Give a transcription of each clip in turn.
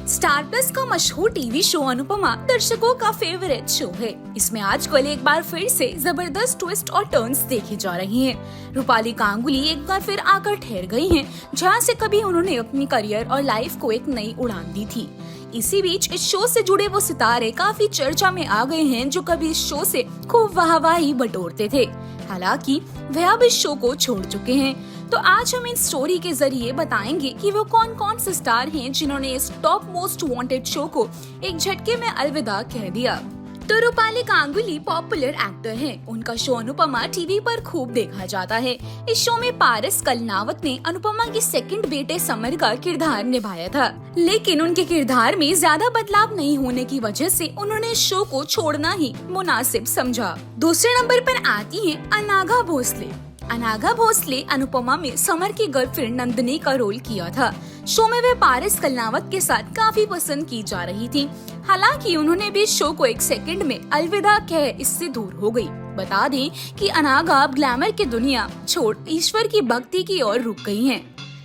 Star plus का मशहूर TV show Anupama दर्शकों का फेवरेट शो है। इसमें आजकल एक बार फिर से जबरदस्त ट्विस्ट और टर्न्स देखी जा रही हैं। रूपाली गांगुली एक बार फिर आकर ठहर गई हैं, जहां से कभी उन्होंने अपनी करियर और लाइफ को एक नई उड़ान दी थी। इसी बीच इस शो से जुड़े वो सितारे काफी चर्चा में आ गए हैं, जो कभी इस शो से खूब वाहवाही बटोरते थे। हालांकि वे अब इस शो को छोड़ चुके हैं। तो आज हम इन स्टोरी के जरिए बताएंगे कि वो कौन कौन से स्टार हैं जिन्होंने इस टॉप मोस्ट वांटेड शो को एक झटके में अलविदा कह दिया। तो रूपाली गांगुली पॉपुलर एक्टर हैं। उनका शो अनुपमा टीवी पर खूब देखा जाता है। इस शो में पारस कलनावत ने अनुपमा की सेकंड बेटे समर का किरदार निभाया था, लेकिन उनके किरदार में ज्यादा बदलाव नहीं होने की वजह से उन्होंने इस शो को छोड़ना ही मुनासिब समझा। दूसरे नंबर पर आती है अनाघा भोसले। अनाघा भोसले अनुपमा में समर की गर्लफ्रेंड नंदिनी का रोल किया था। शो में वे पारस कलनावत के साथ काफी पसंद की जा रही थी। हालांकि उन्होंने भी शो को एक सेकंड में अलविदा कह इससे दूर हो गई। बता दें कि अनाघा अब ग्लैमर की दुनिया छोड़ ईश्वर की भक्ति की ओर रुक गई हैं।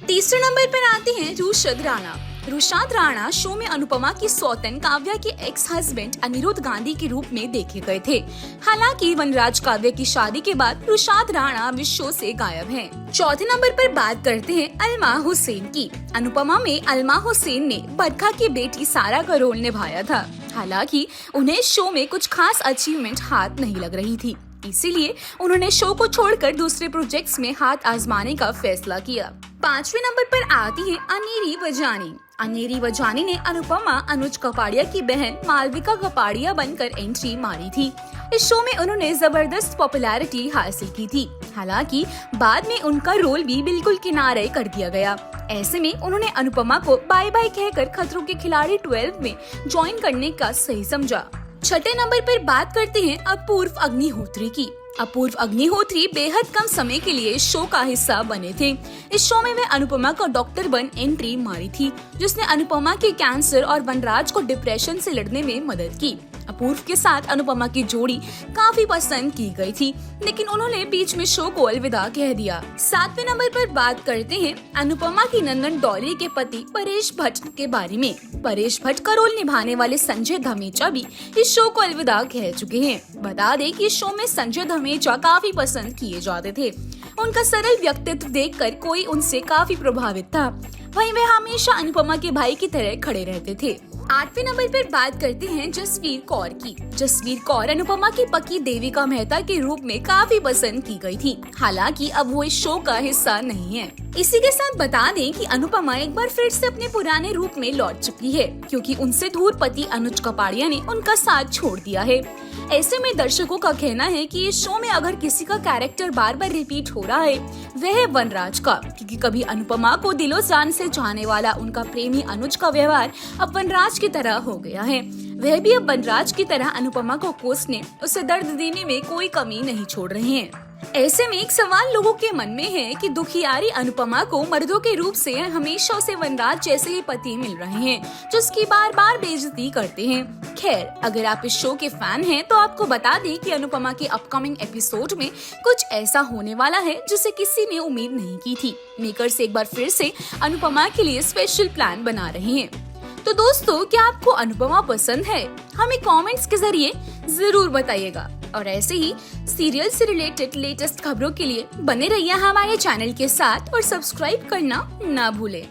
तीसरे नंबर पर आते हैं रुशाद राणा। रुशाद राणा शो में अनुपमा की सौतन काव्या के एक्स हस्बैंड अनिरुद्ध गांधी के रूप में देखे गए थे। हालांकि वनराज काव्या की शादी के बाद रुशाद राणा अब इस शो से गायब हैं। चौथे नंबर पर बात करते हैं अलमा हुसैन की। अनुपमा में अलमा हुसैन ने बरखा की बेटी सारा का रोल निभाया था। हालांकि उन्हें शो में कुछ खास अचीवमेंट हाथ नहीं लग रही थी, इसीलिए उन्होंने शो को छोड़कर दूसरे प्रोजेक्ट्स में हाथ आजमाने का फैसला किया। पांचवें नंबर पर आती है अनेरी वजानी। अनेरी वजानी ने अनुपमा अनुज कपाड़िया की बहन मालविका कपाड़िया बनकर एंट्री मारी थी। इस शो में उन्होंने जबरदस्त पॉपुलैरिटी हासिल की थी। हालांकि बाद में उनका रोल भी बिल्कुल किनारे कर दिया गया। ऐसे में उन्होंने अनुपमा को बाय बाय कहकर खतरों के खिलाड़ी 12 में ज्वाइन करने का सही समझा। छठे नंबर पर बात करते हैं अपूर्व अग्निहोत्री की। अपूर्व अग्निहोत्री बेहद कम समय के लिए शो का हिस्सा बने थे। इस शो में वे अनुपमा को डॉक्टर बन एंट्री मारी थी, जिसने अनुपमा के कैंसर और वनराज को डिप्रेशन से लड़ने में मदद की। अपूर्व के साथ अनुपमा की जोड़ी काफी पसंद की गई थी, लेकिन उन्होंने बीच में शो को अलविदा कह दिया। सातवें नंबर पर बात करते हैं अनुपमा की नंदन डॉली के पति परेश भट्ट के बारे में। परेश भट्ट का रोल निभाने वाले संजय धमेचा भी इस शो को अलविदा कह चुके हैं। बता दें कि इस शो में संजय धमेचा काफी पसंद किए जाते थे। उनका सरल व्यक्तित्व देखकर कोई उनसे काफी प्रभावित था। वहीं वे हमेशा अनुपमा के भाई की तरह खड़े रहते थे। आठवें नंबर पर बात करते हैं जसवीर कौर की। जसवीर कौर अनुपमा की पकी देविका मेहता के रूप में काफी पसंद की गई थी। हालांकि अब वो इस शो का हिस्सा नहीं है। इसी के साथ बता दें कि अनुपमा एक बार फिर से अपने पुराने रूप में लौट चुकी है, क्योंकि उनसे दूर पति अनुज कपाड़िया ने उनका साथ छोड़ दिया है। ऐसे में दर्शकों का कहना है कि इस शो में अगर किसी का कैरेक्टर बार बार रिपीट हो रहा है, वह है वनराज का, क्योंकि कभी अनुपमा को दिलो जान से चाहने वाला उनका प्रेमी अनुज का व्यवहार अब वनराज की तरह हो गया है। वह भी अब वनराज की तरह अनुपमा को कोसने, उसे दर्द देने में कोई कमी नहीं छोड़ रहे हैं। ऐसे में एक सवाल लोगों के मन में है कि दुखियारी अनुपमा को मर्दों के रूप से हमेशा उसे वनराज जैसे ही पति मिल रहे हैं, जो उसकी बार बार बेइज्जती करते हैं। खैर, अगर आप इस शो के फैन हैं तो आपको बता दें कि अनुपमा के अपकमिंग एपिसोड में कुछ ऐसा होने वाला है जिसे किसी ने उम्मीद नहीं की थी। मेकर्स एक बार फिर से अनुपमा के लिए स्पेशल प्लान बना रहे हैं। तो दोस्तों, क्या आपको अनुपमा पसंद है? हमें कमेंट्स के जरिए जरूर बताइएगा। और ऐसे ही सीरियल से रिलेटेड लेटेस्ट खबरों के लिए बने रहिए हमारे चैनल के साथ और सब्सक्राइब करना ना भूलें।